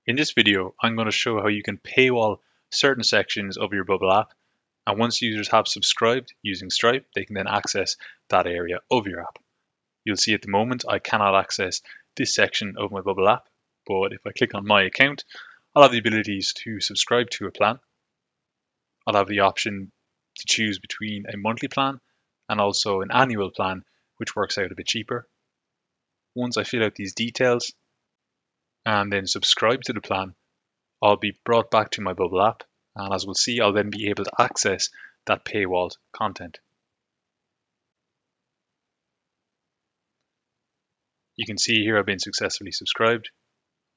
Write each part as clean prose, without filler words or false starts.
In this video, I'm going to show how you can paywall certain sections of your Bubble app, and once users have subscribed using Stripe, they can then access that area of your app. You'll see at the moment I cannot access this section of my Bubble app, but if I click on my account, I'll have the abilities to subscribe to a plan. I'll have the option to choose between a monthly plan and also an annual plan, which works out a bit cheaper. Once I fill out these details and then subscribe to the plan, I'll be brought back to my Bubble app, and as we'll see, I'll then be able to access that paywalled content. You can see here I've been successfully subscribed,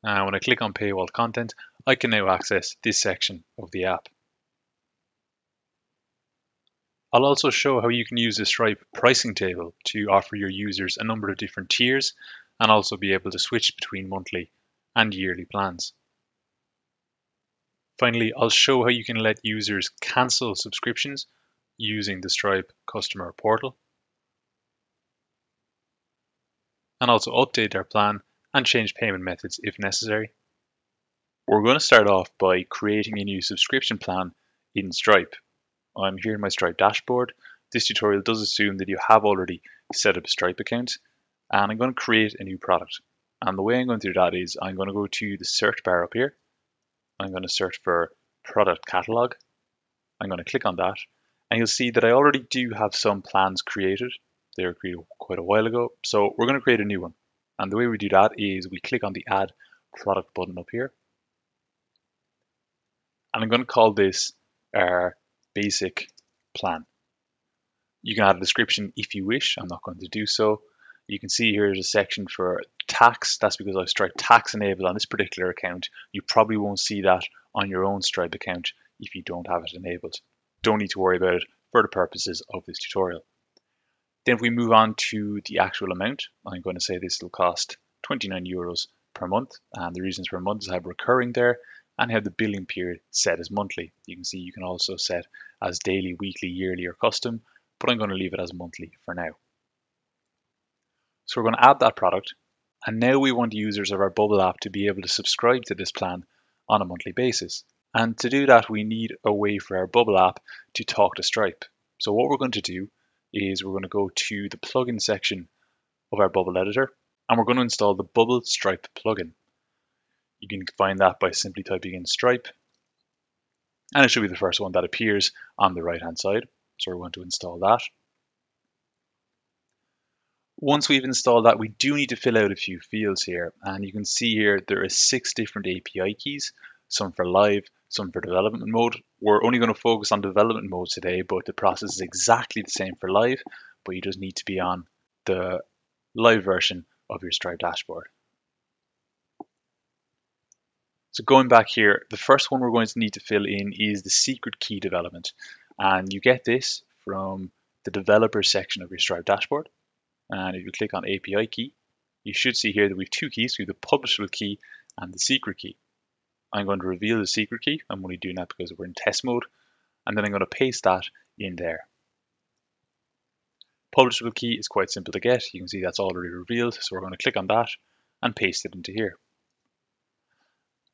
and when I click on paywalled content, I can now access this section of the app. I'll also show how you can use the Stripe pricing table to offer your users a number of different tiers and also be able to switch between monthly and yearly plans. Finally, I'll show how you can let users cancel subscriptions using the Stripe customer portal, and also update their plan and change payment methods if necessary. We're going to start off by creating a new subscription plan in Stripe. I'm here in my Stripe dashboard. This tutorial does assume that you have already set up a Stripe account, and I'm going to create a new product. And the way I'm going to do that is I'm going to go to the search bar up here. I'm going to search for product catalog. I'm going to click on that, and you'll see that I already do have some plans created. They were created quite a while ago, so we're going to create a new one. And the way we do that is we click on the add product button up here, and I'm going to call this our basic plan. You can add a description if you wish. I'm not going to do so. You can see here is a section for tax. That's because I've Stripe tax enabled on this particular account. You probably won't see that on your own Stripe account if you don't have it enabled. Don't need to worry about it for the purposes of this tutorial. Then if we move on to the actual amount, I'm going to say this will cost 29 euros per month. And the reasons per month is I have recurring there and have the billing period set as monthly. You can see you can also set as daily, weekly, yearly, or custom, but I'm going to leave it as monthly for now. So we're going to add that product, and now we want users of our Bubble app to be able to subscribe to this plan on a monthly basis. And to do that, we need a way for our Bubble app to talk to Stripe. So what we're going to do is we're going to go to the plugin section of our Bubble editor, and we're going to install the Bubble Stripe plugin. You can find that by simply typing in Stripe, and it should be the first one that appears on the right hand side. So we're going to install that. Once we've installed that, we do need to fill out a few fields here, and you can see here there are 6 different API keys, some for live, some for development mode. We're only going to focus on development mode today, but the process is exactly the same for live, but you just need to be on the live version of your Stripe dashboard. So going back here, the first one we're going to need to fill in is the secret key development, and you get this from the developer section of your Stripe dashboard. And if you click on API key, you should see here that we have 2 keys. We have the publishable key and the secret key. I'm going to reveal the secret key. I'm only doing that because we're in test mode. And then I'm going to paste that in there. Publishable key is quite simple to get. You can see that's already revealed. So we're going to click on that and paste it into here.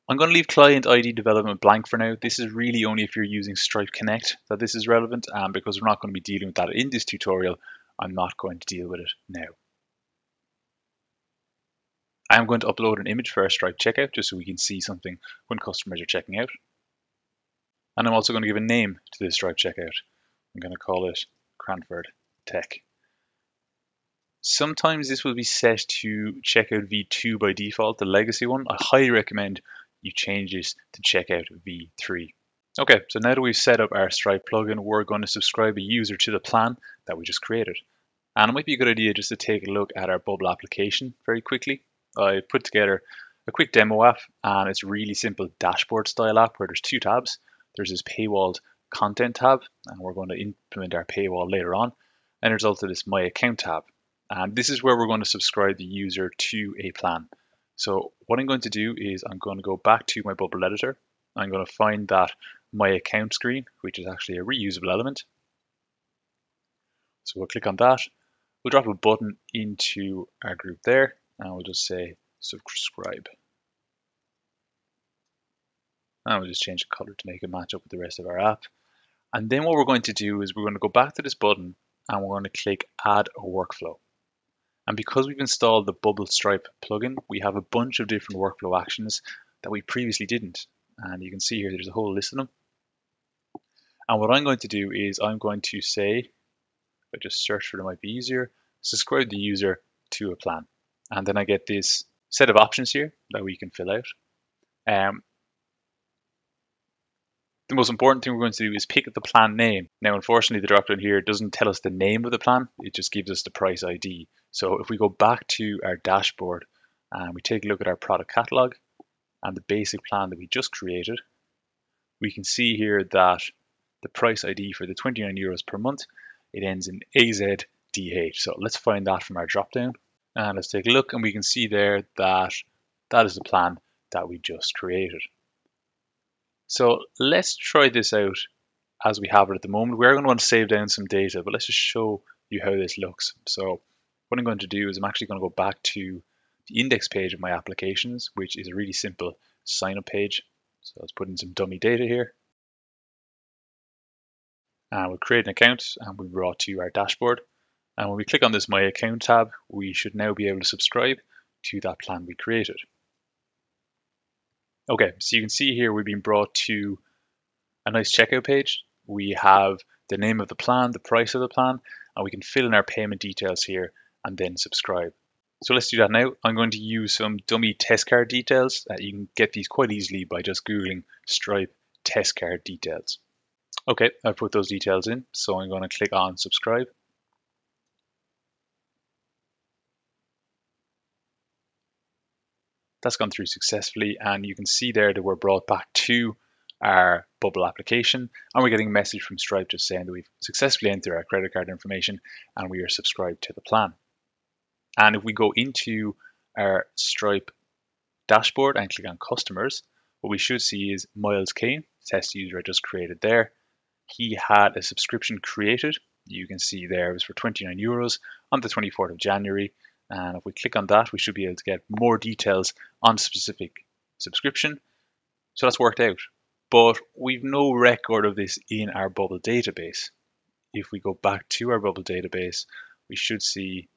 I'm going to leave client ID development blank for now. This is really only if you're using Stripe Connect that this is relevant. And because we're not going to be dealing with that in this tutorial, I'm not going to deal with it now. I'm going to upload an image for our Stripe checkout just so we can see something when customers are checking out. And I'm also going to give a name to this Stripe checkout. I'm going to call it Cranford Tech. Sometimes this will be set to checkout V2 by default, the legacy one. I highly recommend you change this to checkout V3. Okay, so now that we've set up our Stripe plugin, we're going to subscribe a user to the plan that we just created. And it might be a good idea just to take a look at our Bubble application very quickly. I put together a quick demo app, and it's a really simple dashboard style app where there's 2 tabs. There's this paywalled content tab, and we're going to implement our paywall later on. And there's also this My Account tab. And this is where we're going to subscribe the user to a plan. So what I'm going to do is I'm going to go back to my Bubble editor. I'm going to find that My Account screen, which is actually a reusable element. So we'll click on that. We'll drop a button into our group there, and we'll just say subscribe. And we'll just change the color to make it match up with the rest of our app. And then what we're going to do is we're going to go back to this button and we're going to click Add a Workflow. And because we've installed the Bubble Stripe plugin, we have a bunch of different workflow actions that we previously didn't. And you can see here there's a whole list of them. And what I'm going to do is I'm going to say, if I just search for it, it might be easier, subscribe the user to a plan. And then I get this set of options here that we can fill out. The most important thing we're going to do is pick the plan name. Now, unfortunately, the dropdown here doesn't tell us the name of the plan. It just gives us the price ID. So if we go back to our dashboard and we take a look at our product catalog and the basic plan that we just created, we can see here that the price ID for the 29 euros per month, it ends in AZDH. So let's find that from our dropdown and let's take a look, and we can see there that that is the plan that we just created. So let's try this out as we have it at the moment. We're going to want to save down some data, but let's just show you how this looks. So what I'm going to do is I'm actually going to go back to the index page of my applications, which is a really simple sign up page. So let's put in some dummy data here. And we'll create an account and we'll be brought to our dashboard. And when we click on this My Account tab, we should now be able to subscribe to that plan we created. Okay, so you can see here we've been brought to a nice checkout page. We have the name of the plan, the price of the plan, and we can fill in our payment details here and then subscribe. So let's do that now. I'm going to use some dummy test card details. You can get these quite easily by just Googling Stripe test card details. Okay, I've put those details in, so I'm going to click on subscribe. That's gone through successfully, and you can see there that we're brought back to our Bubble application, and we're getting a message from Stripe just saying that we've successfully entered our credit card information and we are subscribed to the plan. And if we go into our Stripe dashboard and click on customers, what we should see is Miles Kane, test user I just created there. He had a subscription created. You can see there it was for 29 euros on the 24th of January. And if we click on that, we should be able to get more details on specific subscription. So that's worked out. But we've no record of this in our Bubble database. If we go back to our Bubble database, we should see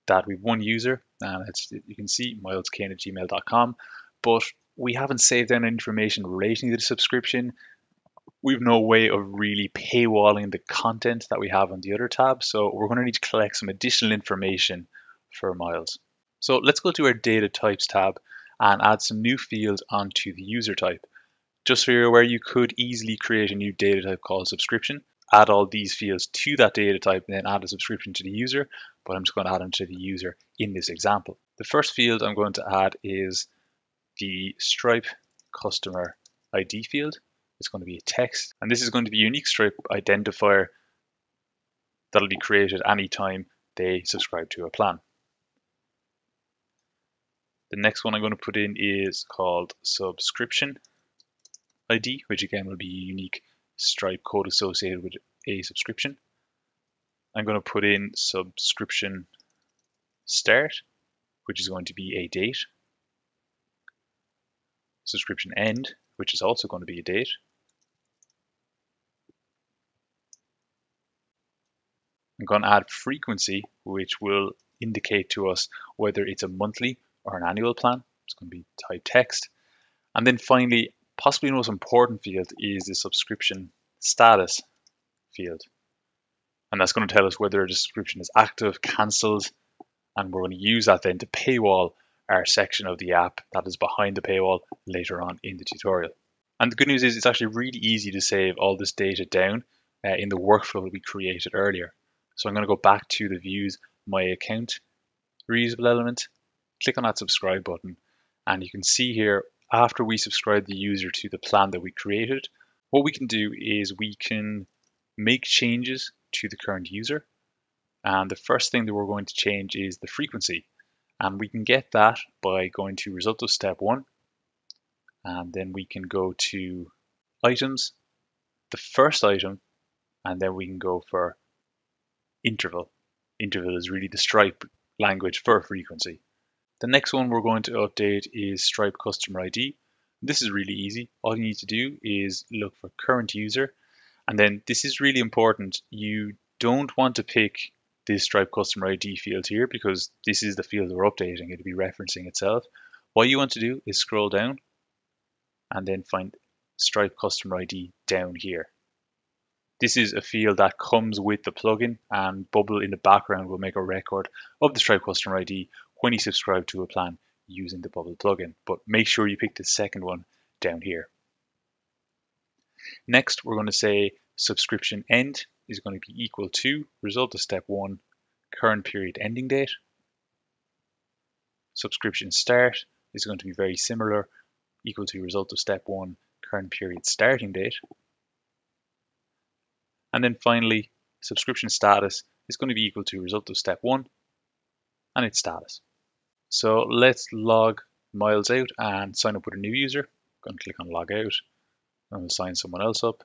that we've one user, and you can see mileskane@gmail.com, but we haven't saved down information relating to the subscription. We've no way of really paywalling the content that we have on the other tab, so we're going to need to collect some additional information for Miles. So let's go to our data types tab and add some new fields onto the user type. Just so you're aware, you could easily create a new data type called subscription, add all these fields to that data type, and then add a subscription to the user, but I'm just going to add them to the user in this example. The first field I'm going to add is the Stripe customer ID field. It's going to be a text, and this is going to be a unique Stripe identifier that'll be created anytime they subscribe to a plan. The next one I'm going to put in is called subscription ID, which again will be a unique Stripe code associated with a subscription. I'm going to put in subscription start, which is going to be a date. Subscription end, which is also going to be a date. I'm going to add frequency, which will indicate to us whether it's a monthly or an annual plan. It's going to be type text. And then finally, possibly the most important field is the subscription status field. And that's going to tell us whether the subscription is active, cancelled, and we're going to use that then to paywall our section of the app that is behind the paywall later on in the tutorial. And the good news is it's actually really easy to save all this data down in the workflow that we created earlier. So I'm going to go back to the Views My Account reusable element, click on that subscribe button, and you can see here after we subscribe the user to the plan that we created, what we can do is we can make changes to the current user. And the first thing that we're going to change is the frequency. And we can get that by going to result of step 1. And then we can go to items, the first item, and then we can go for interval. Interval is really the Stripe language for frequency. The next one we're going to update is Stripe customer ID, This is really easy. All you need to do is look for current user, and then this is really important. You don't want to pick this Stripe customer ID field here because this is the field we're updating. It'll be referencing itself. What you want to do is scroll down and then find Stripe customer ID down here. This is a field that comes with the plugin, and Bubble in the background will make a record of the Stripe customer ID when you subscribe to a plan using the Bubble plugin. But make sure you pick the second one down here. Next, we're going to say subscription end is going to be equal to result of step 1, current period ending date. Subscription start is going to be very similar, equal to result of step 1, current period starting date. And then finally, subscription status is going to be equal to result of step 1 and its status. So let's log Miles out and sign up with a new user. I'm going to click on log out and we'll sign someone else up.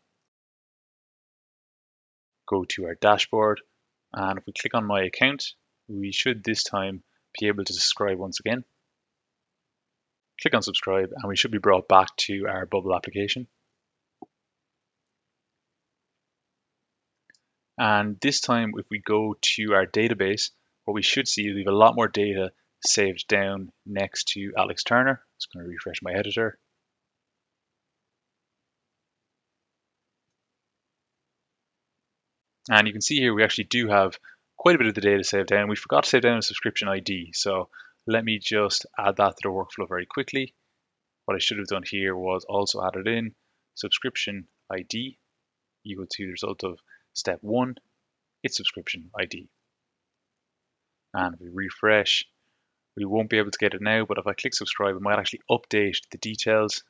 Go to our dashboard, and if we click on my account, we should this time be able to subscribe once again. Click on subscribe and we should be brought back to our Bubble application. And this time, if we go to our database, what we should see is we have a lot more data saved down next to Alex Turner. Just going to refresh my editor. And you can see here we actually do have quite a bit of the data saved down. We forgot to save down a subscription ID. So let me just add that to the workflow very quickly. What I should have done here was also added in subscription ID equal to the result of step 1, its subscription ID. And if we refresh, we won't be able to get it now, but if I click subscribe, it might actually update the details.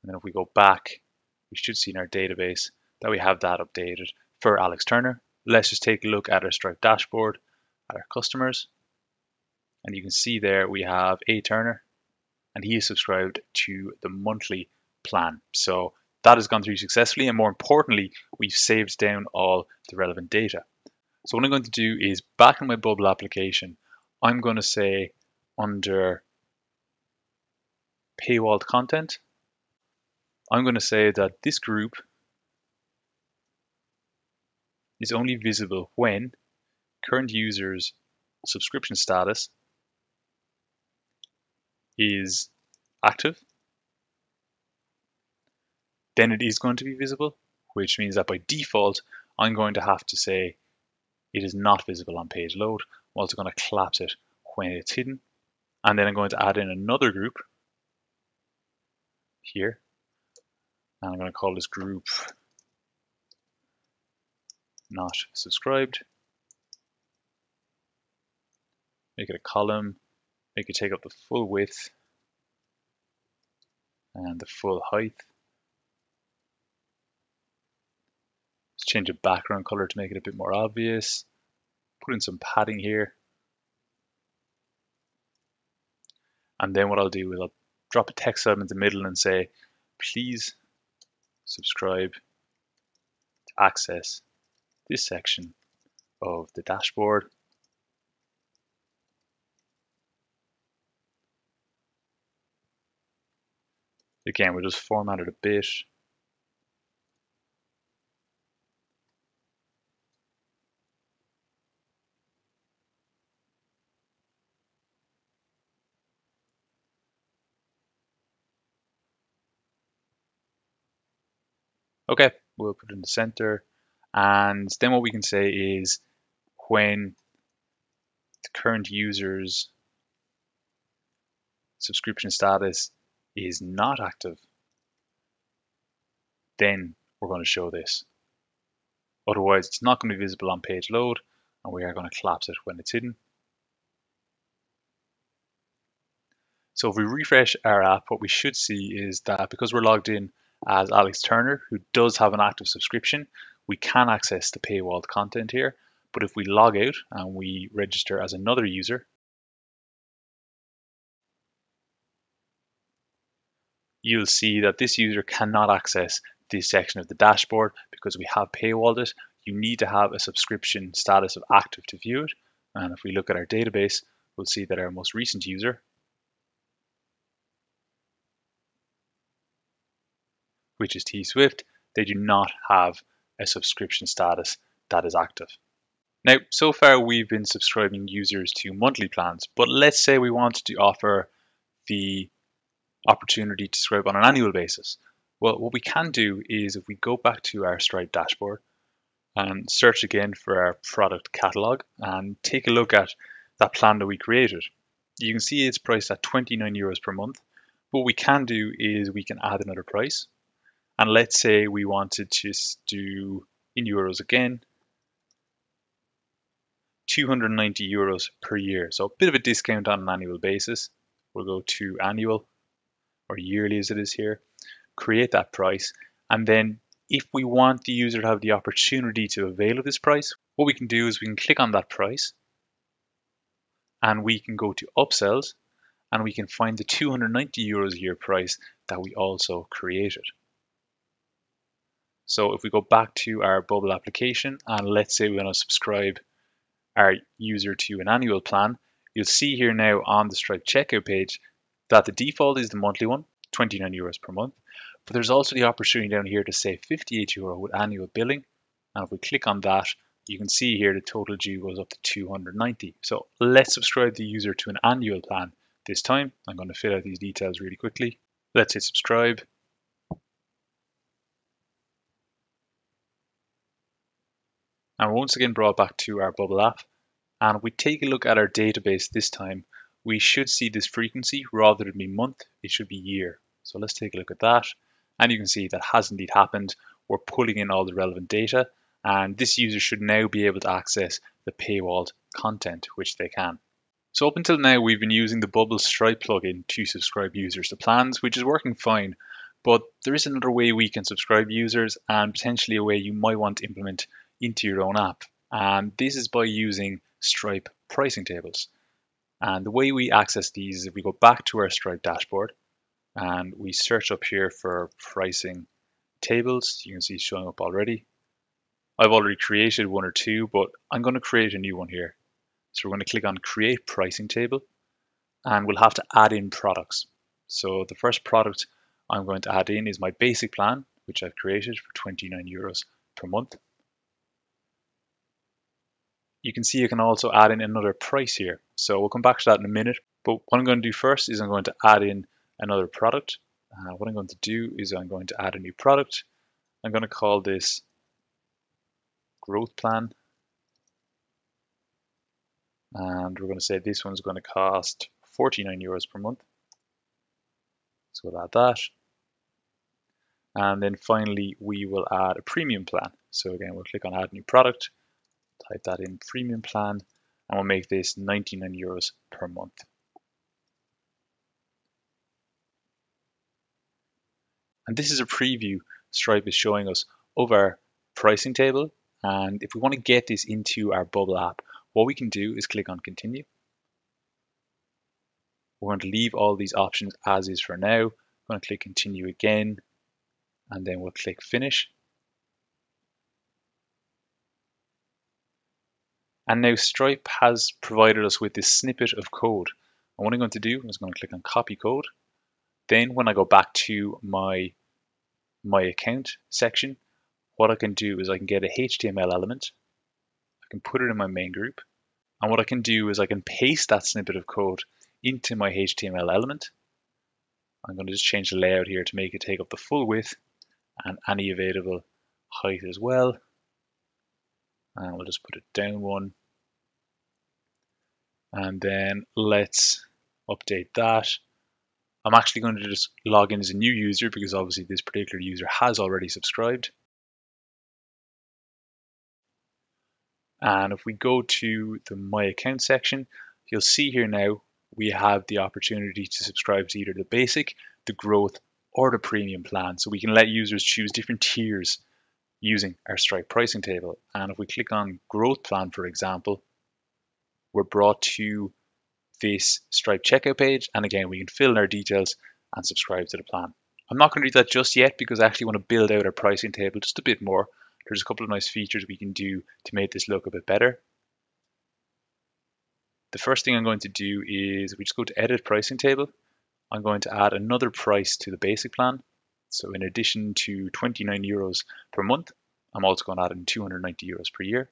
And then if we go back, we should see in our database that we have that updated for Alex Turner. Let's just take a look at our Stripe dashboard, at our customers. And you can see there we have A Turner, and he is subscribed to the monthly plan. So that has gone through successfully, and more importantly, we've saved down all the relevant data. So what I'm going to do is, back in my Bubble application, I'm going to say under paywall content, I'm going to say that this group is only visible when current user's subscription status is active. Then it is going to be visible, which means that by default, I'm going to have to say it is not visible on page load. I'm also going to collapse it when it's hidden. And then I'm going to add in another group here. And I'm going to call this group not subscribed. Make it a column, make it take up the full width and the full height. Let's change the background color to make it a bit more obvious. Put in some padding here. And then what I'll do is I'll drop a text element in the middle and say, please subscribe to access this section of the dashboard. Again, we'll just format it a bit. Okay, we'll put it in the center. And then what we can say is when the current user's subscription status is not active, then we're going to show this. Otherwise, it's not going to be visible on page load, and we are going to collapse it when it's hidden. So if we refresh our app, what we should see is that because we're logged in as Alex Turner, who does have an active subscription, we can access the paywall content here. But if we log out and we register as another user, you'll see that this user cannot access this section of the dashboard because we have paywalled it. You need to have a subscription status of active to view it. And if we look at our database, we'll see that our most recent user which is T-Swift, they do not have a subscription status that is active. Now, so far we've been subscribing users to monthly plans, but let's say we wanted to offer the opportunity to subscribe on an annual basis. Well, what we can do is if we go back to our Stripe dashboard and search again for our product catalog and take a look at that plan that we created. You can see it's priced at €29 per month. What we can do is we can add another price. And let's say we wanted to do in euros again, €290 per year. So a bit of a discount on an annual basis. We'll go to annual or yearly as it is here, create that price. And then if we want the user to have the opportunity to avail of this price, what we can do is we can click on that price and we can go to upsells and we can find the €290 a year price that we also created. So if we go back to our Bubble application and let's say we want to subscribe our user to an annual plan, you'll see here now on the Stripe checkout page that the default is the monthly one, €29 per month. But there's also the opportunity down here to save €58 with annual billing. And if we click on that, you can see here the total due goes up to 290. So let's subscribe the user to an annual plan this time. I'm going to fill out these details really quickly. Let's hit subscribe. And we're once again brought back to our Bubble app. And if we take a look at our database this time, we should see this frequency rather than be month, it should be year. So let's take a look at that. And you can see that has indeed happened. We're pulling in all the relevant data, and this user should now be able to access the paywalled content, which they can. So up until now, we've been using the Bubble Stripe plugin to subscribe users to plans, which is working fine. But there is another way we can subscribe users and potentially a way you might want to implement into your own app. And this is by using Stripe pricing tables. And the way we access these is if we go back to our Stripe dashboard and we search up here for pricing tables. You can see it's showing up already. I've already created one or two, but I'm going to create a new one here. So we're going to click on create pricing table and we'll have to add in products. So the first product I'm going to add in is my basic plan, which I've created for €29 per month. You can see you can also add in another price here. So we'll come back to that in a minute. But what I'm going to do first is I'm going to add in another product. What I'm going to do is I'm going to add a new product. I'm going to call this growth plan. And we're going to say this one's going to cost €49 per month. So we'll add that. And then finally, we will add a premium plan. So again, we'll click on add new product, type that in premium plan, and we'll make this €99 per month. And this is a preview Stripe is showing us of our pricing table. And if we want to get this into our Bubble app, what we can do is click on continue. We're going to leave all these options as is for now. I'm going to click continue again, and then we'll click finish. And now Stripe has provided us with this snippet of code. And what I'm going to do is I'm going to click on copy code. Then when I go back to my account section, what I can do is I can get a HTML element. I can put it in my main group. And what I can do is I can paste that snippet of code into my HTML element. I'm going to just change the layout here to make it take up the full width and any available height as well. And we'll just put it down one. And then let's update that. I'm actually going to just log in as a new user because obviously this particular user has already subscribed. And if we go to the My Account section, you'll see here now we have the opportunity to subscribe to either the basic, the growth, or the premium plan. So we can let users choose different tiers using our Stripe pricing table. And if we click on growth plan, for example, we're brought to this Stripe checkout page. And again, we can fill in our details and subscribe to the plan. I'm not going to do that just yet because I actually want to build out our pricing table just a bit more. There's a couple of nice features we can do to make this look a bit better. The first thing I'm going to do is we just go to edit pricing table. I'm going to add another price to the basic plan. So in addition to 29 euros per month, I'm also going to add in 290 euros per year.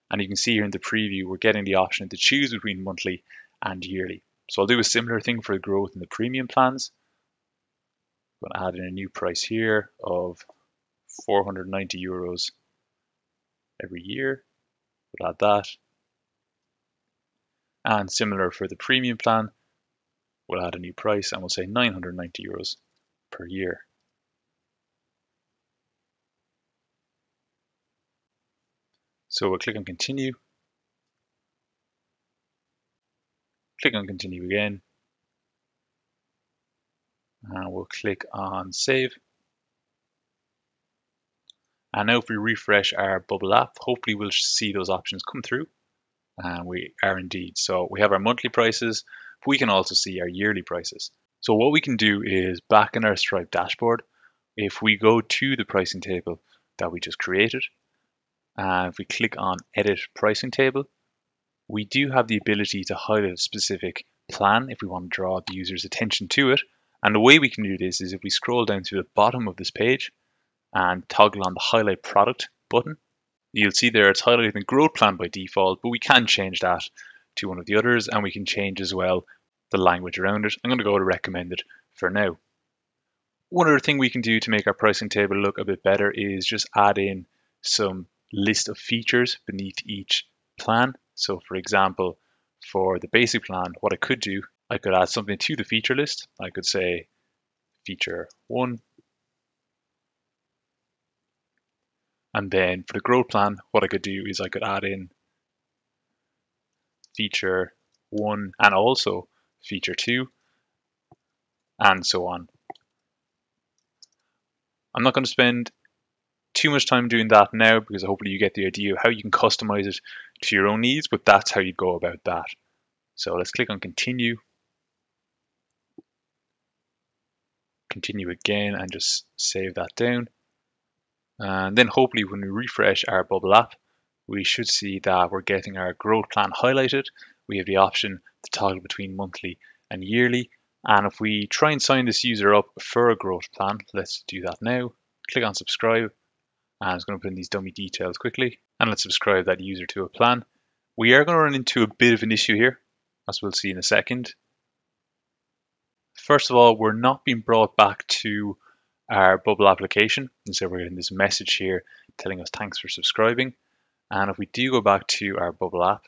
And you can see here in the preview, we're getting the option to choose between monthly and yearly. So I'll do a similar thing for the growth in the premium plans. I'm going to add in a new price here of 490 euros every year. We'll add that. And similar for the premium plan, we'll add a new price and we'll say 990 euros per year. So we'll click on continue. Click on continue again. And we'll click on save. And now if we refresh our Bubble app, hopefully we'll see those options come through. And we are indeed. So we have our monthly prices, but we can also see our yearly prices. So what we can do is back in our Stripe dashboard, if we go to the pricing table that we just created, and if we click on edit pricing table, we do have the ability to highlight a specific plan if we want to draw the user's attention to it. And the way we can do this is if we scroll down to the bottom of this page and toggle on the highlight product button, you'll see there it's highlighting the growth plan by default, but we can change that to one of the others, and we can change as well the language around it. I'm going to go to recommended for now. One other thing we can do to make our pricing table look a bit better is just add in some list of features beneath each plan. So for example, for the basic plan, what I could do, I could add something to the feature list. I could say feature 1. And then for the growth plan, what I could do is I could add in feature 1 and also feature 2 and so on. I'm not going to spend too much time doing that now because hopefully you get the idea of how you can customize it to your own needs, but that's how you go about that. So let's click on continue. Continue again and just save that down. And then hopefully when we refresh our Bubble app, we should see that we're getting our growth plan highlighted. We have the option to toggle between monthly and yearly. And if we try and sign this user up for a growth plan, let's do that now. Click on subscribe. And it's going to put in these dummy details quickly. And let's subscribe that user to a plan. We are going to run into a bit of an issue here, as we'll see in a second. First of all, we're not being brought back to our Bubble application. Instead, we're getting this message here telling us thanks for subscribing. And if we do go back to our Bubble app,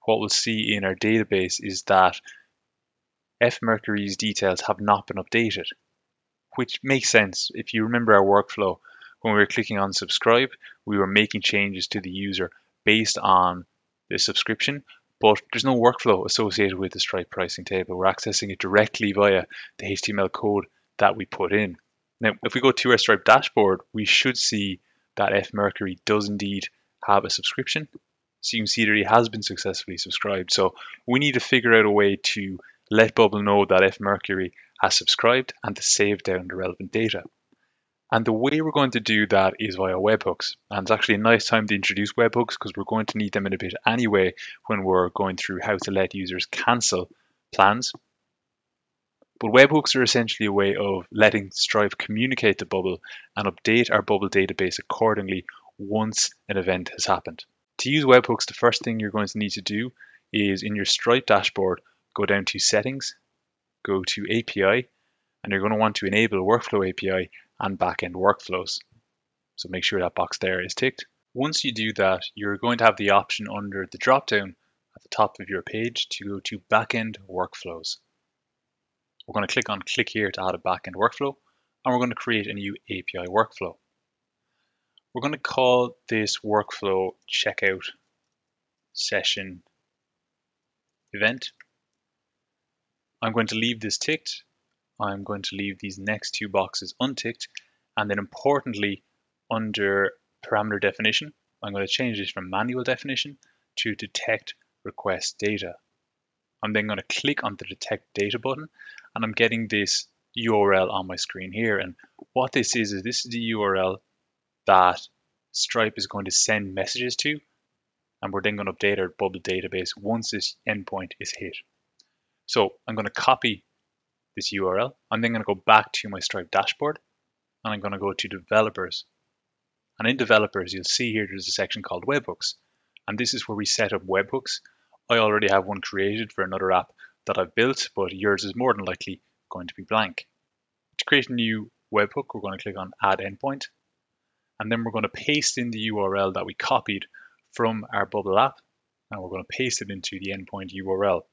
what we'll see in our database is that fmercury's details have not been updated, which makes sense. If you remember our workflow, when we were clicking on subscribe, we were making changes to the user based on the subscription, but there's no workflow associated with the Stripe pricing table. We're accessing it directly via the HTML code that we put in. Now, if we go to our Stripe dashboard, we should see that fmercury does indeed have a subscription. So you can see that he has been successfully subscribed. So we need to figure out a way to let Bubble know that fmercury has subscribed and to save down the relevant data. And the way we're going to do that is via webhooks. And it's actually a nice time to introduce webhooks because we're going to need them in a bit anyway when we're going through how to let users cancel plans. But webhooks are essentially a way of letting Stripe communicate to Bubble and update our Bubble database accordingly once an event has happened. To use webhooks, the first thing you're going to need to do is in your Stripe dashboard, go down to settings, go to API, and you're going to want to enable Workflow API and backend workflows. So make sure that box there is ticked. Once you do that, you're going to have the option under the dropdown at the top of your page to go to backend workflows. We're going to click here to add a backend workflow, and we're going to create a new API workflow. We're going to call this workflow checkout session event. I'm going to leave this ticked. I'm going to leave these next two boxes unticked. And then importantly, under parameter definition, I'm going to change this from manual definition to detect request data. I'm then going to click on the detect data button, and I'm getting this URL on my screen here. And what this is this is the URL that Stripe is going to send messages to, and we're then going to update our Bubble database once this endpoint is hit. So I'm going to copy this URL. I'm then going to go back to my Stripe dashboard, and I'm going to go to developers. And in developers, you'll see here there's a section called webhooks. And this is where we set up webhooks. I already have one created for another app that I've built, but yours is more than likely going to be blank. To create a new webhook, we're going to click on add endpoint. And then we're going to paste in the URL that we copied from our Bubble app. And we're going to paste it into the endpoint URL.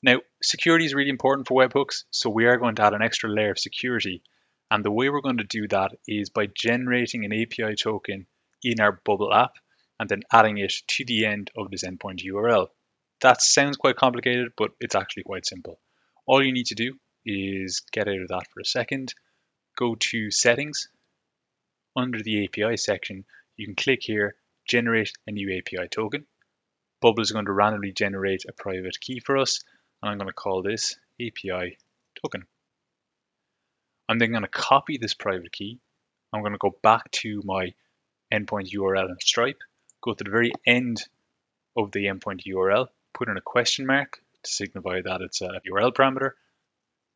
Now, security is really important for webhooks, so we are going to add an extra layer of security. And the way we're going to do that is by generating an API token in our Bubble app and then adding it to the end of this endpoint URL. That sounds quite complicated, but it's actually quite simple. All you need to do is get out of that for a second, go to settings. Under the API section, you can click here, generate a new API token. Bubble is going to randomly generate a private key for us, and I'm going to call this API token. I'm then going to copy this private key. I'm going to go back to my endpoint URL in Stripe, go to the very end of the endpoint URL, put in a question mark to signify that it's a URL parameter,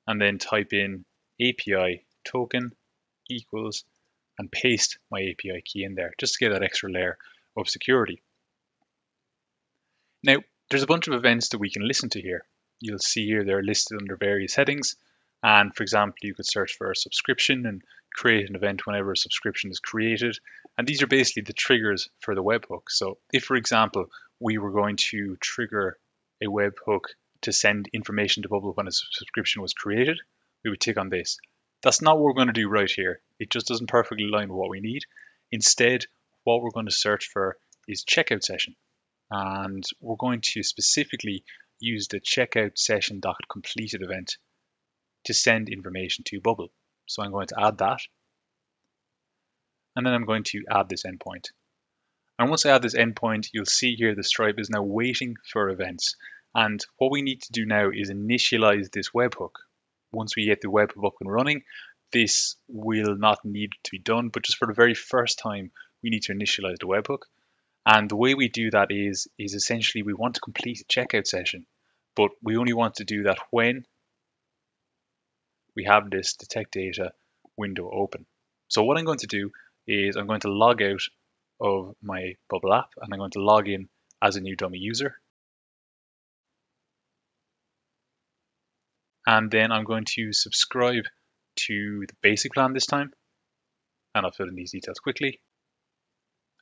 and then type in API token equals and paste my API key in there just to get that extra layer of security. Now, there's a bunch of events that we can listen to here. You'll see here they're listed under various headings. And for example, you could search for a subscription and create an event whenever a subscription is created. And these are basically the triggers for the webhook. So if, for example, we were going to trigger a webhook to send information to Bubble when a subscription was created, we would tick on this. That's not what we're going to do right here. It just doesn't perfectly align with what we need. Instead, what we're going to search for is checkout session. And we're going to specifically use the checkout session.completed event to send information to Bubble. So I'm going to add that. And then I'm going to add this endpoint. And once I add this endpoint, you'll see here the Stripe is now waiting for events. And what we need to do now is initialize this webhook. Once we get the webhook up and running, this will not need to be done, but just for the very first time, we need to initialize the webhook. And the way we do that is essentially we want to complete a checkout session, but we only want to do that when we have this detect data window open. So what I'm going to do is I'm going to log out of my Bubble app and I'm going to log in as a new dummy user. And then I'm going to subscribe to the basic plan this time. And I'll fill in these details quickly.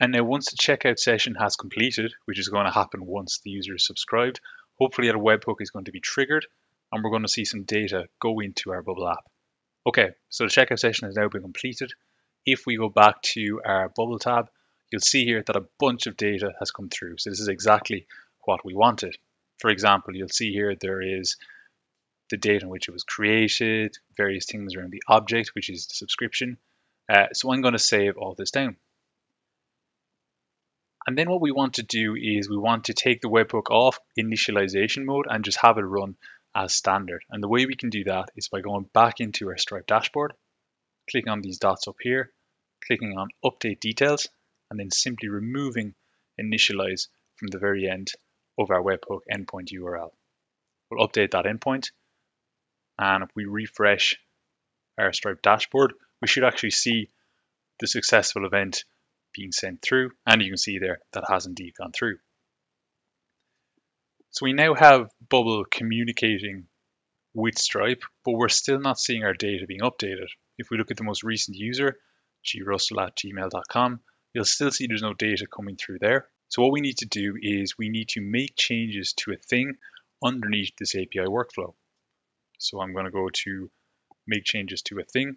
And now once the checkout session has completed, which is going to happen once the user is subscribed, hopefully a webhook is going to be triggered and we're going to see some data go into our Bubble app. Okay, so the checkout session has now been completed. If we go back to our Bubble tab, you'll see here that a bunch of data has come through. So this is exactly what we wanted. For example, you'll see here there is the date on which it was created, various things around the object, which is the subscription. So I'm going to save all this down. And then what we want to do is we want to take the webhook off initialization mode and just have it run as standard. And the way we can do that is by going back into our Stripe dashboard, clicking on these dots up here, clicking on update details, and then simply removing initialize from the very end of our webhook endpoint URL. We'll update that endpoint. And if we refresh our Stripe dashboard, we should actually see the successful event being sent through, and you can see there that has indeed gone through. So we now have Bubble communicating with Stripe, but we're still not seeing our data being updated. If we look at the most recent user, grussell@gmail.com, you'll still see there's no data coming through there. So what we need to do is we need to make changes to a thing underneath this API workflow. So I'm going to go to make changes to a thing,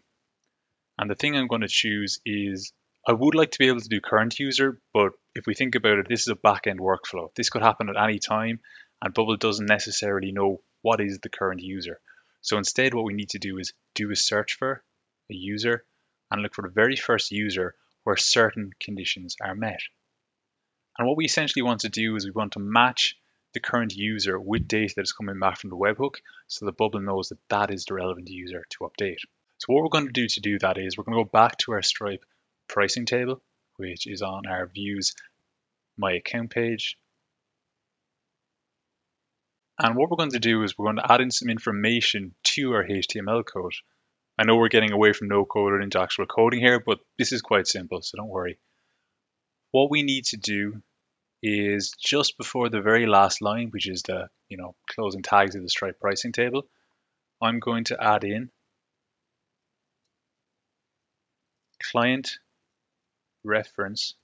and the thing I'm going to choose is I would like to be able to do current user, but if we think about it, this is a back-end workflow. This could happen at any time, and Bubble doesn't necessarily know what is the current user. So instead, what we need to do is do a search for a user and look for the very first user where certain conditions are met. And what we essentially want to do is we want to match the current user with data that is coming back from the webhook so that Bubble knows that that is the relevant user to update. So what we're going to do that is we're going to go back to our Stripe pricing table, which is on our views my account page. And what we're going to do is we're going to add in some information to our HTML code. I know we're getting away from no code and into actual coding here, but this is quite simple, so don't worry. What we need to do is just before the very last line, which is the closing tags of the Stripe pricing table, I'm going to add in client reference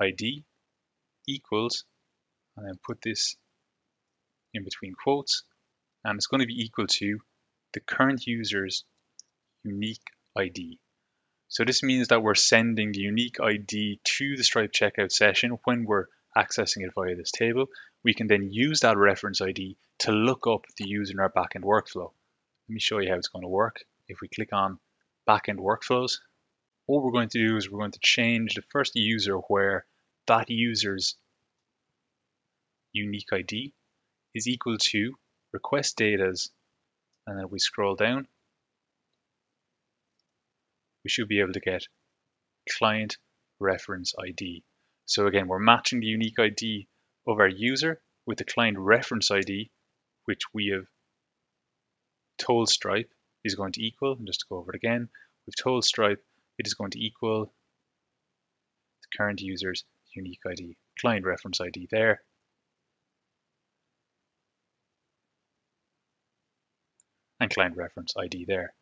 ID equals, and then put this in between quotes, and it's going to be equal to the current user's unique ID. So this means that we're sending the unique ID to the Stripe checkout session when we're accessing it via this table. We can then use that reference ID to look up the user in our backend workflow. Let me show you how it's going to work. If we click on backend workflows, what we're going to do is we're going to change the first user where that user's unique ID is equal to request data's, and then if we scroll down, we should be able to get client reference ID. So again, we're matching the unique ID of our user with the client reference ID, which we have told Stripe is going to equal, and just to go over it again, we've told Stripe it is going to equal the current user's unique ID, client reference ID there. And client reference ID there.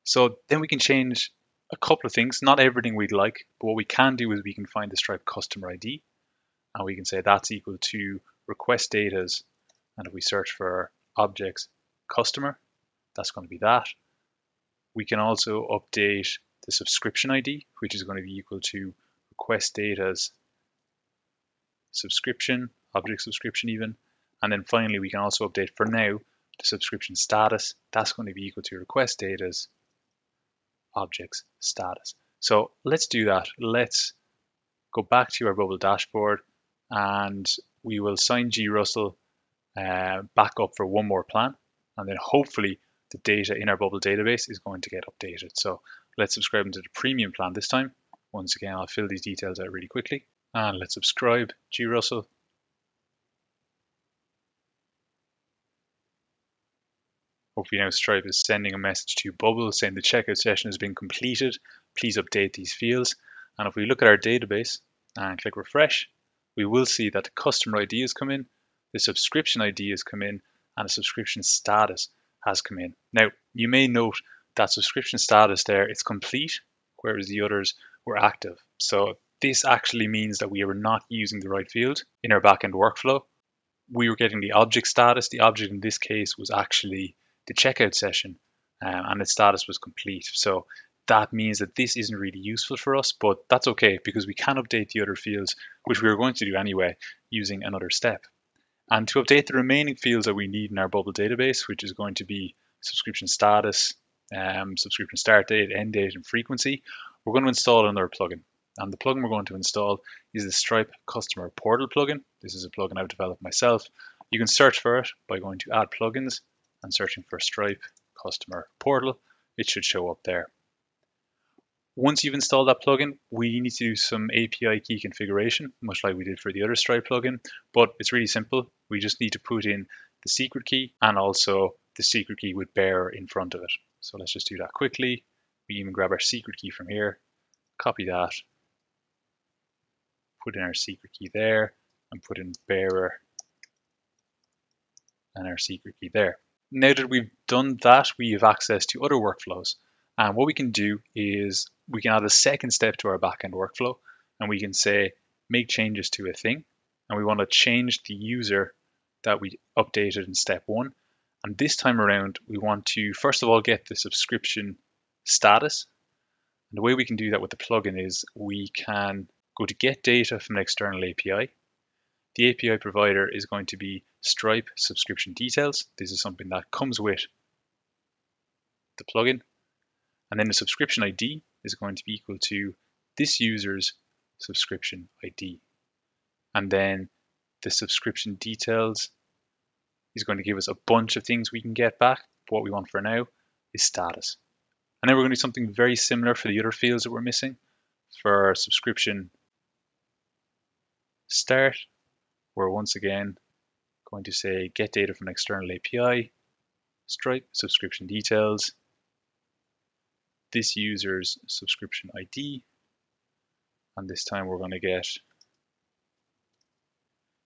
So then we can change a couple of things, not everything we'd like, but what we can do is we can find the Stripe customer ID, and we can say that's equal to request data's, and if we search for objects customer, that's going to be that. We can also update the subscription ID, which is going to be equal to request data's subscription, object subscription even. And then finally, we can also update for now the subscription status. That's going to be equal to request data's objects status. So let's do that. Let's go back to our Bubble dashboard, and we will sign G Russell back up for one more plan, and then hopefully the data in our Bubble database is going to get updated. So let's subscribe into the premium plan this time. Once again, I'll fill these details out really quickly, and let's subscribe G Russell. Hopefully now Stripe is sending a message to Bubble saying the checkout session has been completed. Please update these fields. And if we look at our database and click refresh, we will see that the customer ID has come in, the subscription ID has come in, and the subscription status has come in. Now, you may note that subscription status there, it's complete, whereas the others were active. So this actually means that we were not using the right field in our backend workflow. We were getting the object status. The object in this case was actually the checkout session, and its status was complete. So that means that this isn't really useful for us, but that's okay because we can update the other fields, which we were going to do anyway, using another step. And to update the remaining fields that we need in our Bubble database, which is going to be subscription status, subscription start date, end date, and frequency, we're going to install another plugin. And the plugin we're going to install is the Stripe Customer Portal plugin. This is a plugin I've developed myself. You can search for it by going to Add Plugins and searching for Stripe Customer Portal. It should show up there. Once you've installed that plugin, we need to do some API key configuration, much like we did for the other Stripe plugin, but it's really simple. We just need to put in the secret key and also the secret key with bearer in front of it. So let's just do that quickly. We even grab our secret key from here, copy that, put in our secret key there, and put in bearer and our secret key there. Now that we've done that, we have access to other workflows. And what we can do is we can add a second step to our backend workflow, and we can say, make changes to a thing. And we want to change the user that we updated in step one. And this time around, we want to, first of all, get the subscription status. And the way we can do that with the plugin is we can go to get data from an external API. The API provider is going to be Stripe subscription details. This is something that comes with the plugin. And then the subscription ID is going to be equal to this user's subscription ID. And then the subscription details is going to give us a bunch of things we can get back. But what we want for now is status. And then we're going to do something very similar for the other fields that we're missing. For our subscription start, we're once again going to say get data from an external API. Stripe subscription details, this user's subscription ID, and this time we're going to get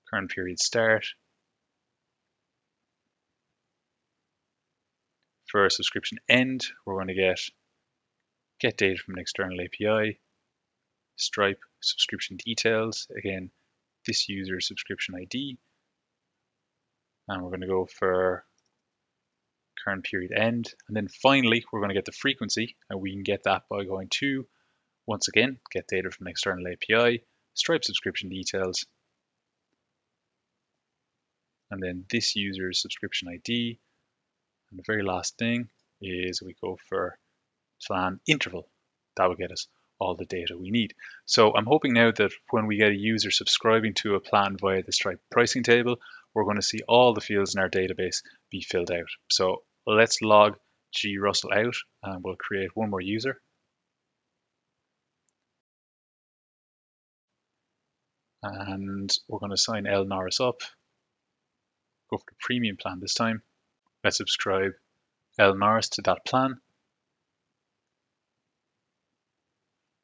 current period start. For our subscription end, we're going to get data from an external API, Stripe subscription details, again, this user's subscription ID, and we're going to go for current period end. And then finally, we're going to get the frequency, and we can get that by going to, once again, get data from an external API, Stripe subscription details, and then this user's subscription ID. And the very last thing is we go for plan interval. That will get us all the data we need. So I'm hoping now that when we get a user subscribing to a plan via the Stripe pricing table, we're going to see all the fields in our database be filled out. So let's log G Russell out, and we'll create one more user. And we're going to sign L Norris up, go for the premium plan this time. Let's subscribe L Norris to that plan.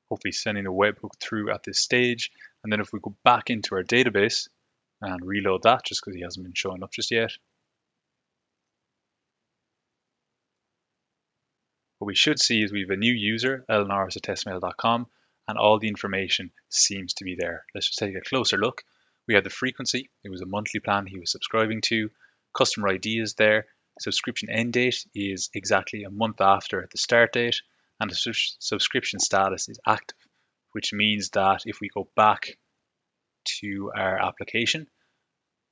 Hopefully sending a webhook through at this stage. And then if we go back into our database and reload that, just because he hasn't been showing up just yet, what we should see is we have a new user, lnorris@testmail.com, and all the information seems to be there. Let's just take a closer look. We have the frequency. It was a monthly plan he was subscribing to. Customer ID is there. Subscription end date is exactly a month after the start date, and the subscription status is active, which means that if we go back to our application,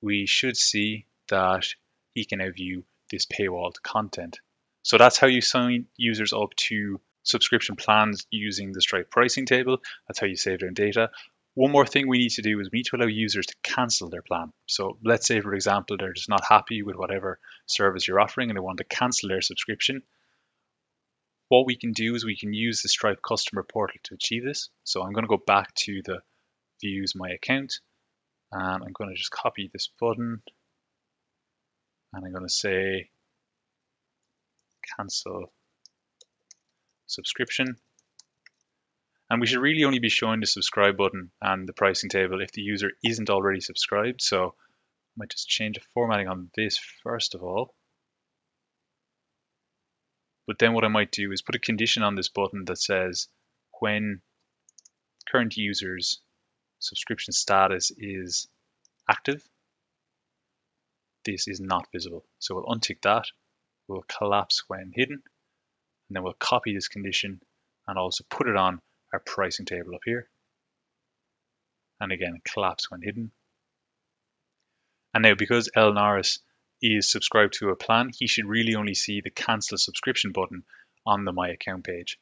we should see that he can now view this paywalled content. So that's how you sign users up to subscription plans using the Stripe pricing table. That's how you save their data. One more thing we need to do is we need to allow users to cancel their plan. So let's say, for example, they're just not happy with whatever service you're offering and they want to cancel their subscription. What we can do is we can use the Stripe customer portal to achieve this. So I'm going to go back to the views my account, and I'm going to just copy this button, and I'm going to say cancel subscription. And we should really only be showing the subscribe button and the pricing table if the user isn't already subscribed. So I might just change the formatting on this first of all. But then what I might do is put a condition on this button that says when current user's subscription status is active, this is not visible. So we'll untick that, we'll collapse when hidden, and then we'll copy this condition and also put it on our pricing table up here. And again, collapse when hidden. And now because L Norris is subscribed to a plan, he should really only see the cancel subscription button on the My Account page.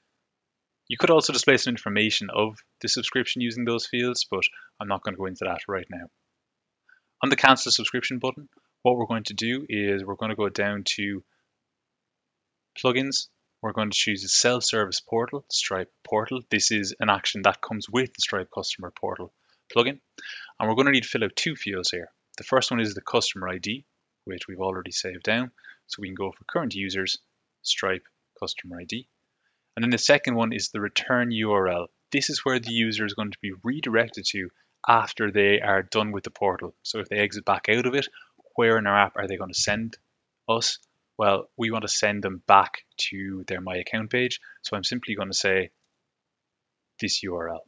You could also display some information of the subscription using those fields, but I'm not going to go into that right now. On the cancel subscription button, what we're going to do is we're going to go down to plugins. We're going to choose the self-service portal, Stripe portal. This is an action that comes with the Stripe customer portal plugin. And we're going to need to fill out two fields here. The first one is the customer ID, which we've already saved down. So we can go for current users, Stripe customer ID. And then the second one is the return URL. This is where the user is going to be redirected to after they are done with the portal. So if they exit back out of it, where in our app are they going to send us? Well, we want to send them back to their My Account page. So I'm simply going to say this URL.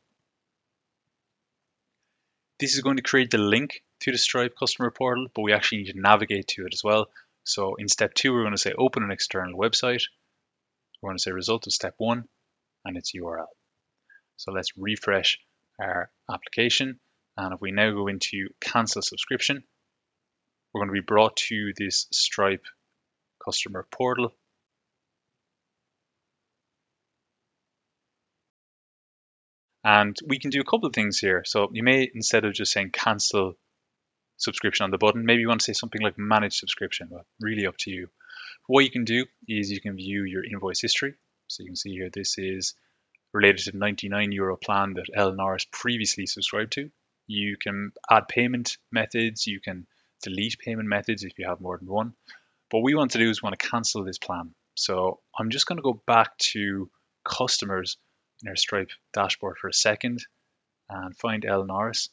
This is going to create the link to the Stripe customer portal, but we actually need to navigate to it as well. So in step 2, we're going to say open an external website. We're going to say result of step 1, and it's URL. So let's refresh our application. And if we now go into cancel subscription, we're going to be brought to this Stripe customer portal. And we can do a couple of things here. So you may, instead of just saying cancel subscription on the button, maybe you want to say something like manage subscription. Well, really up to you. What you can do is you can view your invoice history. So you can see here, this is related to the €99 plan that L Norris previously subscribed to. You can add payment methods. You can delete payment methods if you have more than one. What we want to do is we want to cancel this plan. So I'm just going to go back to customers in our Stripe dashboard for a second and find L Norris.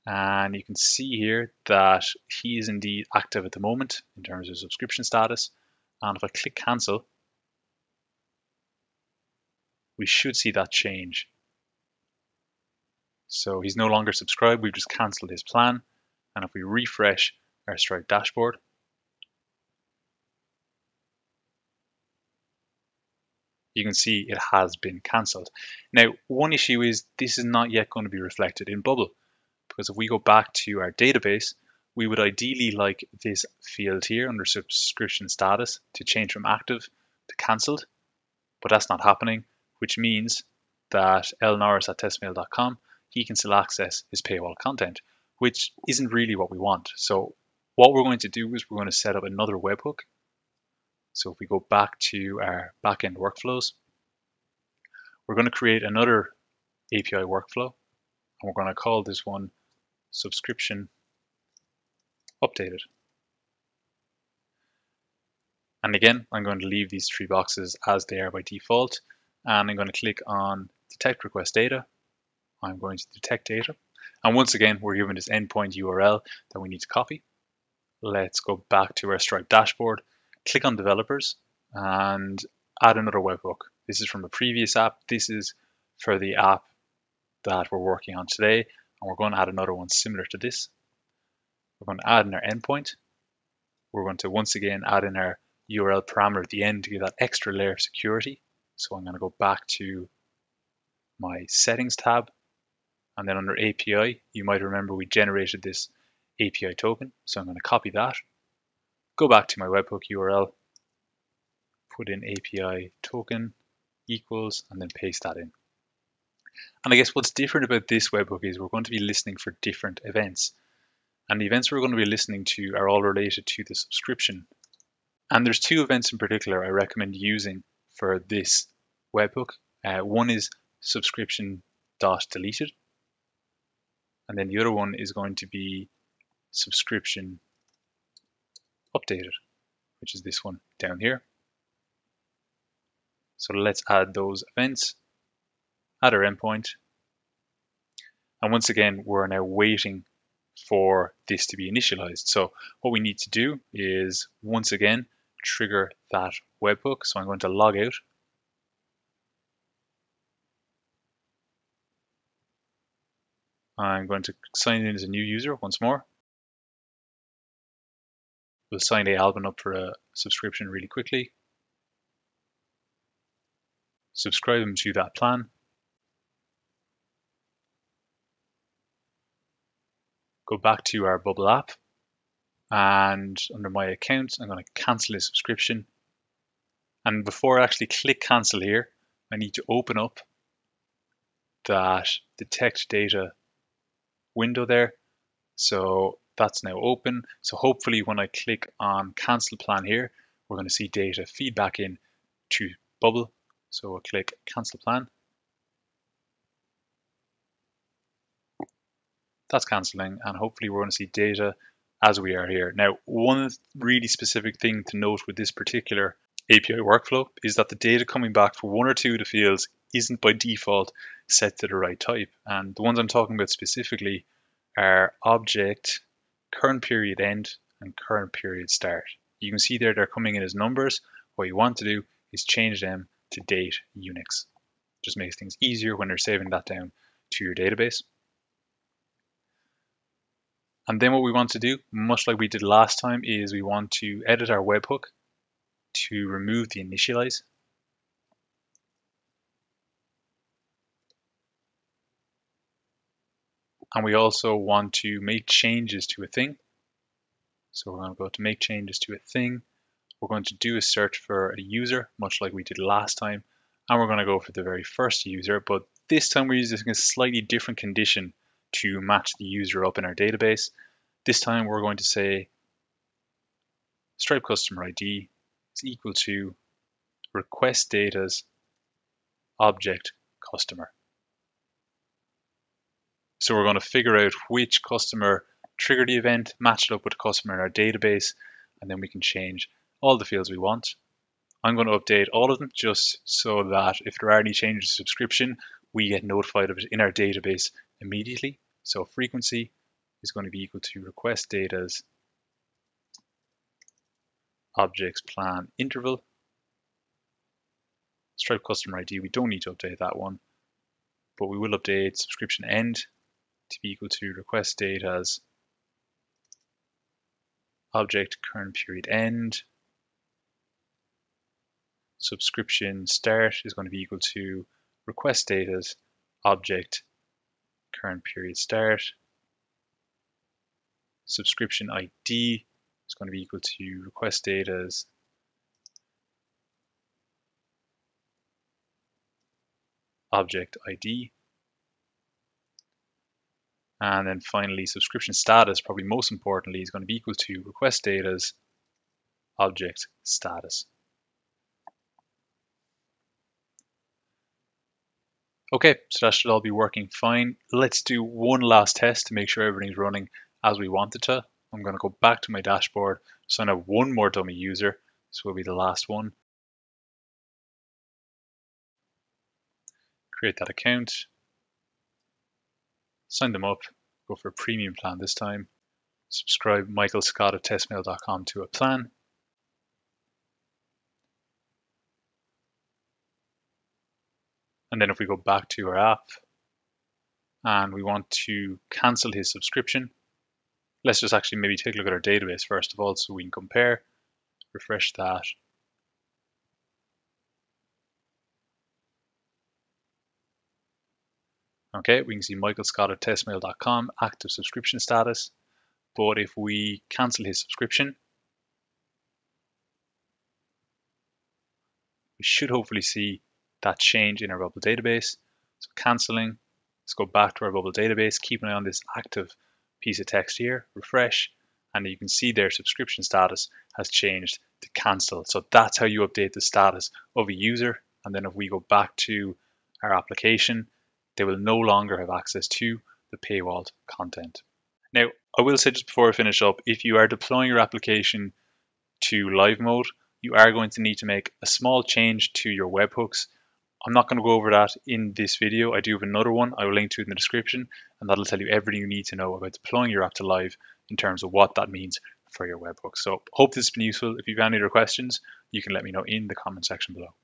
And you can see here that he is indeed active at the moment in terms of subscription status. And if I click cancel, we should see that change. So he's no longer subscribed, we've just cancelled his plan. And if we refresh our Stripe dashboard, you can see it has been cancelled. Now, one issue is this is not yet going to be reflected in Bubble, because if we go back to our database, we would ideally like this field here under subscription status to change from active to cancelled, but that's not happening, which means that lnorris@testmail.com, he can still access his paywall content, which isn't really what we want. So what we're going to do is we're going to set up another webhook. So if we go back to our backend workflows, we're going to create another API workflow, and we're going to call this one subscription updated. And again, I'm going to leave these three boxes as they are by default, and I'm going to click on detect request data. I'm going to detect data, and once again we're given this endpoint URL that we need to copy. Let's go back to our Stripe dashboard, click on developers, and add another webhook. This is from a previous app. This is for the app that we're working on today, and we're going to add another one similar to this. We're going to add in our endpoint. We're going to once again add in our URL parameter at the end to give that extra layer of security. So I'm going to go back to my settings tab, and then under API, you might remember we generated this API token. So I'm going to copy that, go back to my webhook URL, put in API token equals, and then paste that in. And I guess what's different about this webhook is we're going to be listening for different events. And the events we're going to be listening to are all related to the subscription. And there's two events in particular I recommend using for this webhook. One is subscription.deleted, and then the other one is going to be subscription updated, which is this one down here. So let's add those events, add our endpoint, and once again we're now waiting for this to be initialized. So what we need to do is once again trigger that webhook. So I'm going to log out. I'm going to sign in as a new user once more. We'll sign Alban up for a subscription really quickly. Subscribe him to that plan. Go back to our Bubble app, and under my account, I'm going to cancel his subscription. And before I actually click cancel here, I need to open up that detect data window there. So that's now open. So hopefully when I click on cancel plan here, we're going to see data feedback in to Bubble. So we'll click cancel plan. That's canceling, and hopefully we're going to see data as we are here. Now, one really specific thing to note with this particular API workflow is that the data coming back for one or two of the fields isn't by default set to the right type. And the ones I'm talking about specifically are object, current period end, and current period start. You can see there they're coming in as numbers. What you want to do is change them to date Unix. Just makes things easier when you're saving that down to your database. And then what we want to do, much like we did last time, is we want to edit our webhook to remove the initialize. And we also want to make changes to a thing. So we're going to go to make changes to a thing. We're going to do a search for a user, much like we did last time. And we're going to go for the very first user, but this time we're using a slightly different condition to match the user up in our database. This time we're going to say Stripe customer ID is equal to request data's object customer. So we're going to figure out which customer triggered the event, match it up with the customer in our database, and then we can change all the fields we want. I'm going to update all of them just so that if there are any changes to subscription, we get notified of it in our database immediately. So frequency is going to be equal to request data's objects plan interval. Stripe customer ID, we don't need to update that one, but we will update subscription end to be equal to request data's object current period end. Subscription start is going to be equal to request data's object current period start. Subscription ID is going to be equal to request data's object ID. And then finally, subscription status, probably most importantly, is going to be equal to request data's object status. Okay, so that should all be working fine. Let's do one last test to make sure everything's running as we want it to. I'm going to go back to my dashboard, sign up one more dummy user. This will be the last one. Create that account, sign them up, go for a premium plan this time. Subscribe Michael Scott at testmail.com to a plan. And then if we go back to our app and we want to cancel his subscription, let's just actually maybe take a look at our database first of all so we can compare. Refresh that. Okay, we can see Michael Scott at testmail.com, active subscription status. But if we cancel his subscription, we should hopefully see that change in our bubble database. So canceling, let's go back to our bubble database, keep an eye on this active piece of text here, refresh, and you can see their subscription status has changed to cancel. So that's how you update the status of a user. And then if we go back to our application, they will no longer have access to the paywalled content. Now, I will say just before I finish up, if you are deploying your application to live mode, you are going to need to make a small change to your webhooks. I'm not going to go over that in this video. I do have another one. I will link to it in the description, and that'll tell you everything you need to know about deploying your app to live in terms of what that means for your webhooks. So hope this has been useful. If you have any other questions, you can let me know in the comment section below.